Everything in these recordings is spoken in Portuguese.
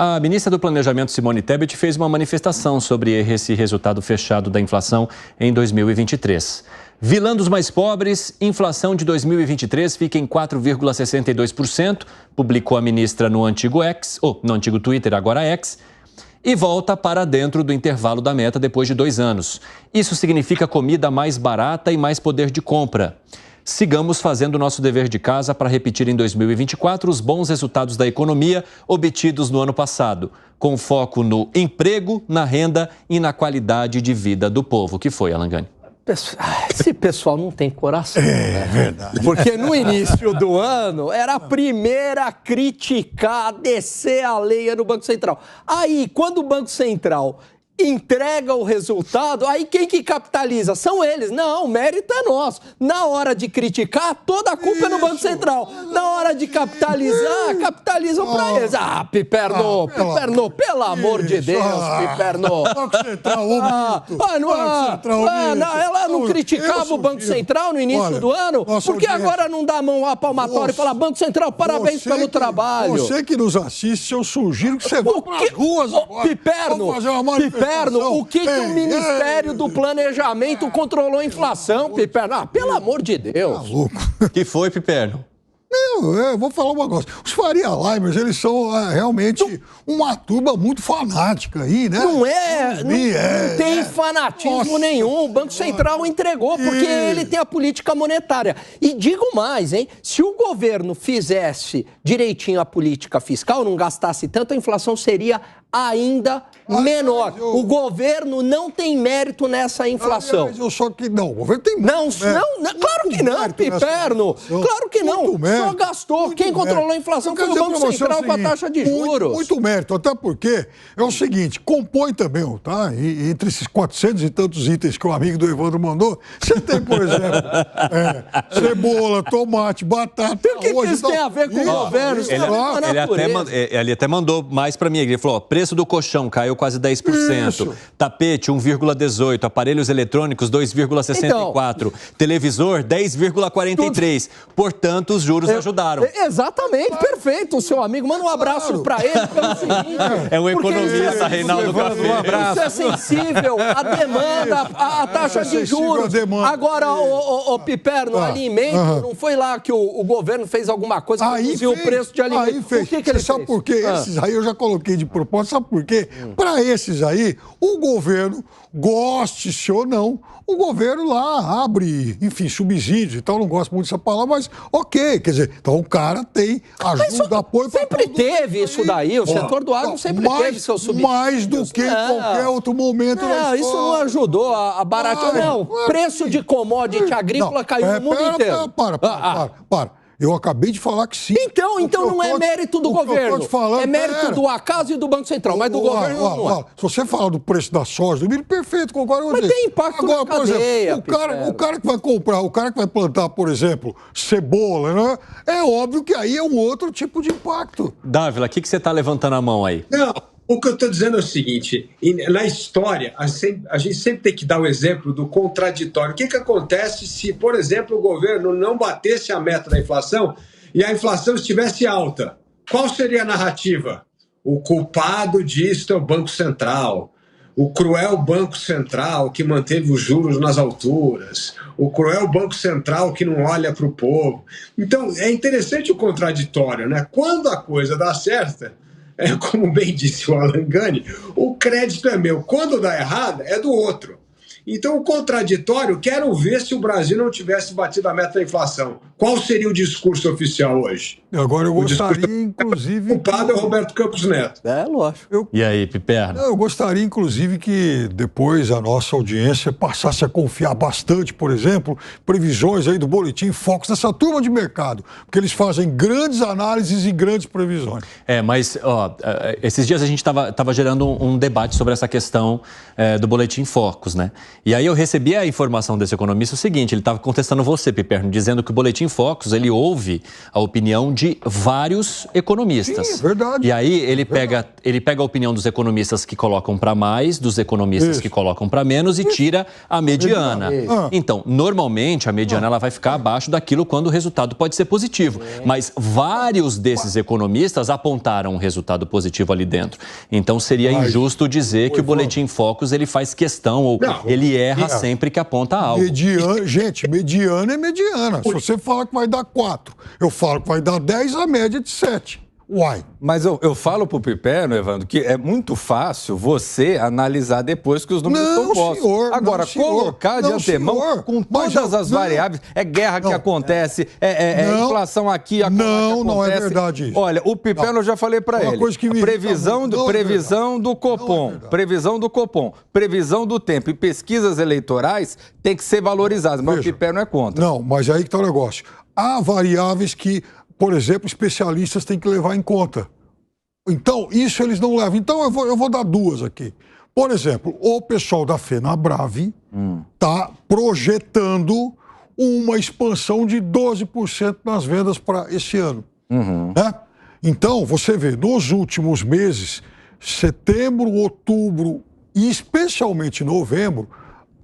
A ministra do Planejamento, Simone Tebet, fez uma manifestação sobre esse resultado fechado da inflação em 2023. Vilã dos mais pobres, inflação de 2023 fica em 4,62%, publicou a ministra no antigo Twitter, agora X, e volta para dentro do intervalo da meta depois de 2 anos. Isso significa comida mais barata e mais poder de compra. Sigamos fazendo o nosso dever de casa para repetir em 2024 os bons resultados da economia obtidos no ano passado, com foco no emprego, na renda e na qualidade de vida do povo. Que foi, Alan Gani? Esse pessoal não tem coração. É verdade. Porque no início do ano era a primeira a criticar, a descer a lenha no Banco Central. Aí, quando o Banco Central entrega o resultado, aí quem que capitaliza? São eles. Não, o mérito é nosso. Na hora de criticar, toda a culpa é no Banco Central. Na hora de capitalizar, capitalizam pra eles. Piperno, pelo amor de Deus, Piperno. Banco Central, ela não criticava o Banco Central no início do ano? Por que agora não dá a mão à palmatória e fala, Banco Central, parabéns pelo trabalho? Você que nos assiste, eu sugiro que você vá pras ruas agora. Piperno, o que o Ministério do Planejamento controlou a inflação, Piperno? Pelo amor de Deus. Tá louco. Que foi, Piperno? Eu vou falar um negócio. Os Faria Limers, eles são realmente uma turma muito fanática aí, né? Não tem fanatismo nenhum. O Banco Central entregou, porque ele tem a política monetária. E digo mais, hein? Se o governo fizesse direitinho a política fiscal, não gastasse tanto, a inflação seria ainda menor. O governo não tem mérito nessa inflação. Mas eu só que não. O governo tem muito mérito. Claro que não, Piperno. Claro que não. Só gastou. Quem controlou a inflação foi o Banco Central com a taxa de juros. Muito mérito. Até porque é o seguinte, compõe também, tá? E entre esses 400 e tantos itens que o amigo do Evandro mandou, você tem, por exemplo, cebola, tomate, batata. O que isso tem a ver com o governo? Ele até mandou mais para mim. Ele falou, preço do colchão caiu quase 10%. Isso. Tapete, 1,18%. Aparelhos eletrônicos, 2,64%. Televisor, 10,43%. Portanto, os juros ajudaram. Exatamente, perfeito. O seu amigo, manda um abraço para ele pelo seguinte. É um economista, Reinaldo Café. Um abraço. Isso é sensível à demanda, à taxa de juros. Agora, o Piperno, alimento, não foi lá que o governo fez alguma coisa para reduzir o preço de alimento. Aí fez. O que ele fez? Sabe por quê? Esses aí eu já coloquei de propósito. Sabe por quê? Para esses aí, o governo, goste-se ou não, o governo lá abre, enfim, subsídios e tal, não gosto muito dessa palavra, mas ok, quer dizer, então o cara tem ajuda, apoio... Sempre teve isso daí, o setor do agro sempre teve seu subsídio. Mais do que em qualquer outro momento da história. Isso não ajudou a baratear, não. Preço de commodity agrícola caiu no mundo inteiro. Para. Eu acabei de falar que sim. Então não é mérito do governo. É mérito do Acaso e do Banco Central, mas do governo não é. Se você falar do preço da soja, do milho, perfeito, concordo com você. Mas tem impacto na cadeia, por exemplo, o cara que vai comprar, o cara que vai plantar, por exemplo, cebola, né? É óbvio que aí é um outro tipo de impacto. Dávila, o que você está levantando a mão aí? Não. O que eu estou dizendo é o seguinte, na história, a gente sempre tem que dar o exemplo do contraditório. O que acontece se, por exemplo, o governo não batesse a meta da inflação e a inflação estivesse alta? Qual seria a narrativa? O culpado disto é o Banco Central, o cruel Banco Central que manteve os juros nas alturas, o cruel Banco Central que não olha para o povo. Então, é interessante o contraditório, né? Quando a coisa dá certo... como bem disse o Alan Gani, o crédito é meu. Quando dá errado, é do outro. Então, o contraditório, quero ver se o Brasil não tivesse batido a meta da inflação. Qual seria o discurso oficial hoje? Agora eu gostaria, inclusive... O culpado é o Roberto Campos Neto. Lógico. E aí, Piperno? Eu gostaria, inclusive, que depois a nossa audiência passasse a confiar bastante, por exemplo, previsões aí do Boletim Focus, dessa turma de mercado, porque eles fazem grandes análises e grandes previsões. Mas, esses dias a gente estava gerando um debate sobre essa questão do Boletim Focus, né? E aí eu recebi a informação desse economista o seguinte, ele estava contestando você, Piperno, dizendo que o Boletim Focus, ele ouve a opinião de vários economistas. Sim, é verdade. E aí ele pega a opinião dos economistas que colocam para mais, dos economistas que colocam para menos e tira a mediana. Então, normalmente a mediana ela vai ficar abaixo daquilo quando o resultado pode ser positivo. Mas vários desses economistas apontaram um resultado positivo ali dentro. Então seria injusto dizer que o Boletim Focus ele faz questão ou ele erra sempre que aponta algo. Gente, mediana é mediana. Se você fala que vai dar 4, eu falo que vai dar 10, a média é de 7. Uai. Mas eu falo pro Piperno, Evandro, que é muito fácil você analisar depois que os números estão postos. Senhor, agora, colocar de antemão senhor, com todas as variáveis, guerra que acontece, inflação aqui, não é verdade isso. Olha, o Piperno eu já falei para ele. Previsão do Copom, previsão do Copom, previsão do tempo e pesquisas eleitorais tem que ser valorizadas, mas o Piperno é contra. Não, mas aí que tá o negócio. Há variáveis que, por exemplo, especialistas têm que levar em conta. Então, isso eles não levam. Então, eu vou dar 2 aqui. Por exemplo, o pessoal da FenaBrave está projetando uma expansão de 12% nas vendas para esse ano. Né? Então, você vê, nos últimos meses, setembro, outubro e especialmente novembro,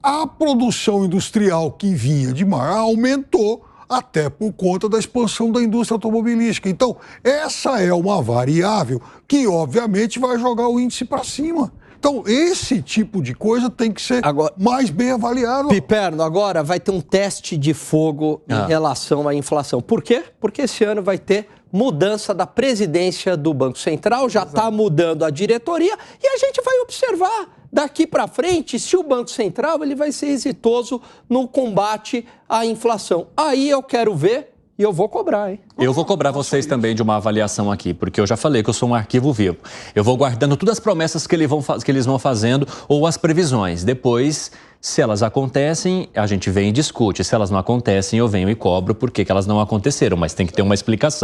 a produção industrial que vinha de mar aumentou até por conta da expansão da indústria automobilística. Então, essa é uma variável que, obviamente, vai jogar o índice para cima. Então, esse tipo de coisa tem que ser mais bem avaliado. Piperno, agora vai ter um teste de fogo em relação à inflação. Por quê? Porque esse ano vai ter mudança da presidência do Banco Central, já está mudando a diretoria e a gente vai observar daqui para frente se o Banco Central ele vai ser exitoso no combate à inflação. Aí eu quero ver e eu vou cobrar, hein? Eu vou cobrar vocês também de uma avaliação aqui, porque eu já falei que eu sou um arquivo vivo. Eu vou guardando todas as promessas que eles vão fazendo ou as previsões. Depois, se elas acontecem, a gente vem e discute. Se elas não acontecem, eu venho e cobro porque elas não aconteceram, mas tem que ter uma explicação.